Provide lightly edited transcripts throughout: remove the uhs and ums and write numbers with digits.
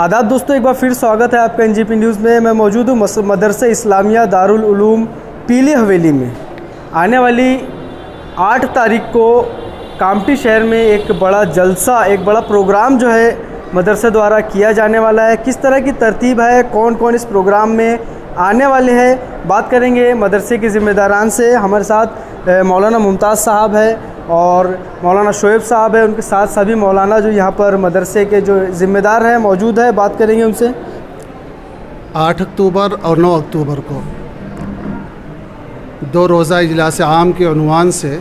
आदाब दोस्तों, एक बार फिर स्वागत है आपका एनजीपी न्यूज़ में। मैं मौजूद हूँ मदरसा इस्लामिया दारुल उलूम पीली हवेली में। आने वाली 8 तारीख को कामटी शहर में एक बड़ा जलसा, एक बड़ा प्रोग्राम जो है मदरसे द्वारा किया जाने वाला है। किस तरह की तरतीब है, कौन कौन इस प्रोग्राम में आने वाले हैं, बात करेंगे मदरसे के ज़िम्मेदारान से। हमारे साथ मौलाना मुमताज़ साहब है और मौलाना शोएब साहब है, उनके साथ सभी मौलाना जो यहाँ पर मदरसे के जो ज़िम्मेदार हैं मौजूद है। बात करेंगे उनसे। 8 अक्टूबर और 9 अक्टूबर को 2 रोज़ा इजलास आम के उन्वान से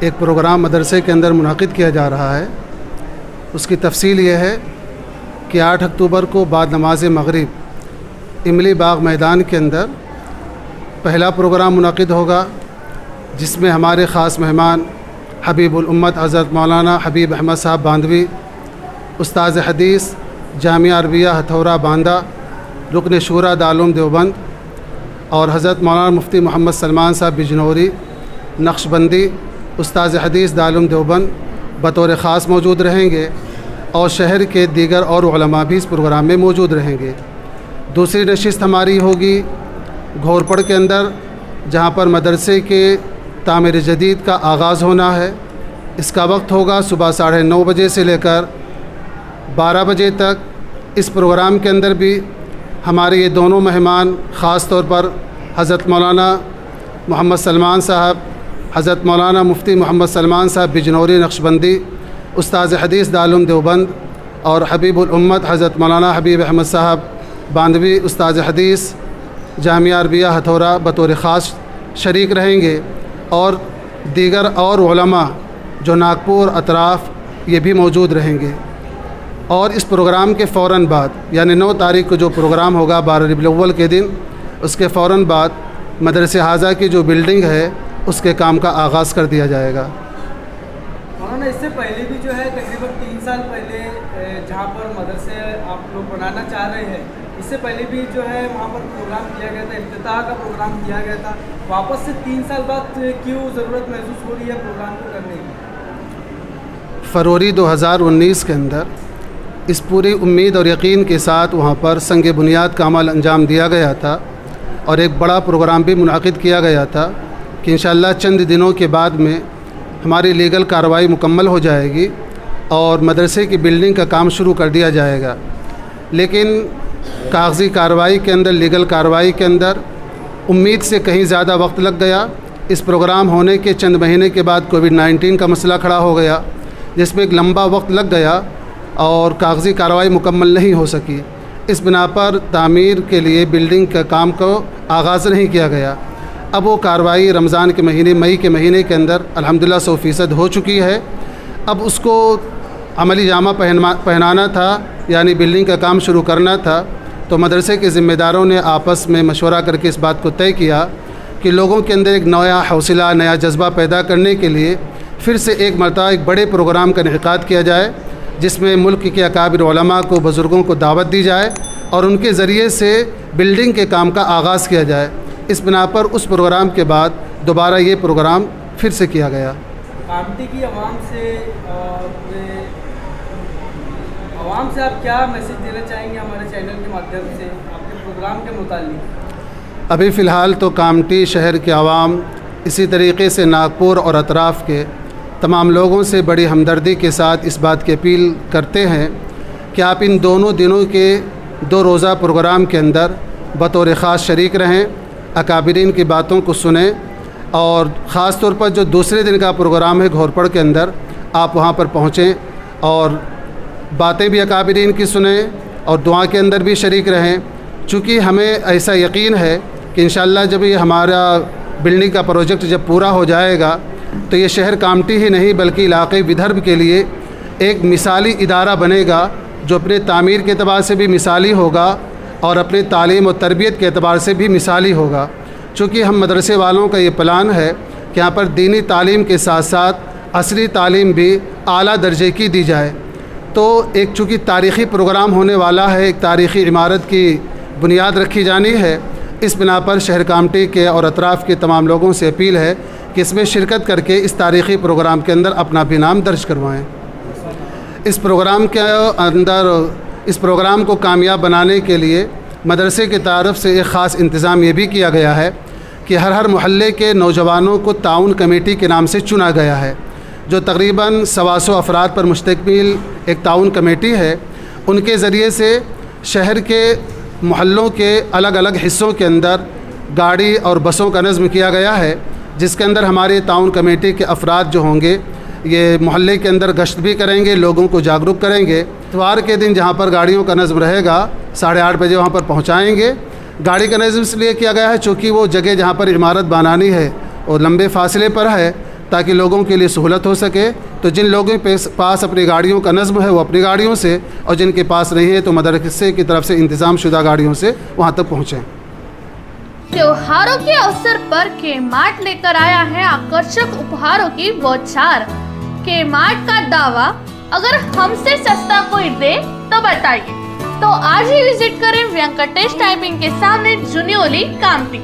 एक प्रोग्राम मदरसे के अंदर मुनाकिद किया जा रहा है। उसकी तफसील ये है कि 8 अक्टूबर को बाद नमाज मगरिब इमली बाग मैदान के अंदर पहला प्रोग्राम मुनाकिद होगा, जिसमें हमारे ख़ास मेहमान हबीबुल उम्मत हज़रत मौलाना हबीब अहमद साहब बांधवी, उस्ताद हदीस जामिया अरबिया हथौरा बांदा, रुकन शूरा दारुल देवबंद, और हज़रत मौलाना मुफ्ती मोहम्मद सलमान साहब बिजनौरी नक्शबंदी उस्ताद हदीस दारुल देवबंद बतौर ख़ास मौजूद रहेंगे, और शहर के दीगर और उलमा भी इस प्रोग्राम में मौजूद रहेंगे। दूसरी नशिस्त हमारी होगी घोरपड़ के अंदर, जहाँ पर मदरसे के तामीर जदीद का आगाज़ होना है। इसका वक्त होगा सुबह 9:30 बजे से लेकर 12 बजे तक। इस प्रोग्राम के अंदर भी हमारे ये दोनों मेहमान ख़ास तौर पर हज़रत मौलाना मोहम्मद सलमान साहब, हज़रत मौलाना मुफ्ती मोहम्मद सलमान साहब बिजनौरी नक्शबंदी उस्ताद हदीस दारुल देवबंद, और हबीबुल उम्मत हज़रत मौलाना हबीब अहमद साहब बांधवी उस्ताद हदीस जामिया अरबिया हथौरा बतौर ख़ास शरीक रहेंगे, और दीगर और उलमा जो नागपुर अतराफ़ ये भी मौजूद रहेंगे। और इस प्रोग्राम के फ़ौरन बाद यानी 9 तारीख को जो प्रोग्राम होगा 12 रबीउल अव्वल के दिन, उसके फ़ौरन बाद मदरसे हाजा की जो बिल्डिंग है उसके काम का आगाज़ कर दिया जाएगा। मौलाना, इससे पहले भी जो है तकरीबन 3 साल पहले जहाँ पर मदरसे आप लोग बनाना चाह रहे हैं, इससे पहले भी जो है वहाँ पर प्रोग्राम किया गया था, इफ्तिताह का प्रोग्राम किया गया था। वापस से 3 साल बाद क्यों ज़रूरत महसूस हो रही है प्रोग्राम को करने की? फरवरी 2019 के अंदर इस पूरी उम्मीद और यकीन के साथ वहाँ पर संग बुनियाद का अमल अंजाम दिया गया था, और एक बड़ा प्रोग्राम भी मुनाकिद किया गया था कि इंशाअल्लाह चंद दिनों के बाद में हमारी लीगल कार्रवाई मुकम्मल हो जाएगी और मदरसे की बिल्डिंग का काम शुरू कर दिया जाएगा। लेकिन कागज़ी कार्रवाई के अंदर, लीगल कार्रवाई के अंदर उम्मीद से कहीं ज़्यादा वक्त लग गया। इस प्रोग्राम होने के चंद महीने के बाद कोविड-19 का मसला खड़ा हो गया, जिसमें एक लंबा वक्त लग गया और कागज़ी कार्रवाई मुकम्मल नहीं हो सकी। इस बिना पर तामीर के लिए बिल्डिंग का काम को आगाज़ नहीं किया गया। अब वो कार्रवाई रमज़ान के महीने, मई के महीने के अंदर अल्हम्दुलिल्लाह 100% हो चुकी है। अब उसको अमली जामा पहनाना था, यानी बिल्डिंग का काम शुरू करना था। तो मदरसे के ज़िम्मेदारों ने आपस में मशवरा करके इस बात को तय किया कि लोगों के अंदर एक नया हौसला, नया जज्बा पैदा करने के लिए फिर से एक मरतबा एक बड़े प्रोग्राम का इनेकाद किया जाए, जिसमें मुल्क के अकाबिर उलमा को, बुज़ुर्गों को दावत दी जाए और उनके ज़रिए से बिल्डिंग के काम का आगाज़ किया जाए। इस बिना पर उस प्रोग्राम के बाद दोबारा ये प्रोग्राम फिर से किया गया। कामटी की आवाम से आप क्या मैसेज देना चाहेंगे हमारे चैनल के माध्यम से आपके प्रोग्राम के मुताल्लिक़? अभी फ़िलहाल तो कामटी शहर के आवाम इसी तरीके से नागपुर और अतराफ़ के तमाम लोगों से बड़ी हमदर्दी के साथ इस बात की अपील करते हैं कि आप इन दोनों दिनों के 2 रोज़ा प्रोग्राम के अंदर बतौर ख़ास शरीक रहें, अकाबिरीन की बातों को सुनें, और ख़ास तौर पर जो दूसरे दिन का प्रोग्राम है घोरपड़ के अंदर, आप वहाँ पर पहुँचें और बातें भी अकाबिरीन की सुनें और दुआ के अंदर भी शरीक रहें। चूँकि हमें ऐसा यकीन है कि इंशाअल्लाह जब ये हमारा बिल्डिंग का प्रोजेक्ट जब पूरा हो जाएगा तो ये शहर कामटी ही नहीं बल्कि इलाक़े विदर्भ के लिए एक मिसाली इदारा बनेगा, जो अपने तामीर के एतबार से भी मिसाली होगा और अपने तालीम और तरबियत के एतबार से भी मिसाली होगा। चूँकि हम मदरसे वालों का ये प्लान है कि यहाँ पर दीनी तालीम के साथ साथ असली तालीम भी आला दर्जे की दी जाए। तो एक चूँकि तारीख़ी प्रोग्राम होने वाला है, एक तारीख़ी इमारत की बुनियाद रखी जानी है, इस बिना पर शहर कामटी के और अतराफ़ के तमाम लोगों से अपील है कि इसमें शिरकत करके इस तारीख़ी प्रोग्राम के अंदर अपना भी नाम दर्ज करवाएँ। इस प्रोग्राम के अंदर इस प्रोग्राम को कामयाब बनाने के लिए मदरसे की तरफ से एक ख़ास इंतज़ाम ये भी किया गया है कि हर मोहल्ले के नौजवानों को ताउन कमेटी के नाम से चुना गया है, जो तकरीबन 125 अफराद पर मुश्तमिल एक ताउन कमेटी है। उनके ज़रिए से शहर के मोहल्लों के अलग अलग हिस्सों के अंदर गाड़ी और बसों का नज़्म किया गया है, जिसके अंदर हमारे ताउन कमेटी के अफराद जो होंगे ये मोहल्ले के अंदर गश्त भी करेंगे, लोगों को जागरूक करेंगे। इतवार के दिन जहाँ पर गाड़ियों का नज़्म रहेगा 8:30 बजे वहाँ पर पहुँचाएँगे। गाड़ी का नज़्म इसलिए किया गया है चूँकि वो जगह जहाँ पर इमारत बनानी है और लंबे फासले पर है, ताकि लोगों के लिए सहूलत हो सके। तो जिन लोगों के पास अपनी गाड़ियों का नज़्म है वो अपनी गाड़ियों से, और जिनके पास नहीं है तो मदरसे की तरफ से इंतज़ाम शुदा गाड़ियों से वहाँ तक पहुँचें। त्योहारों के अवसर पर के मार्ट लेकर आया है आकर्षक उपहारों की बौछार। के मार्ट का दावा, अगर हमसे सस्ता कोई दे तो बताइए। तो आज ही विजिट करें वेंकटेश टाइपिंग के सामने जुनियोली कामटी।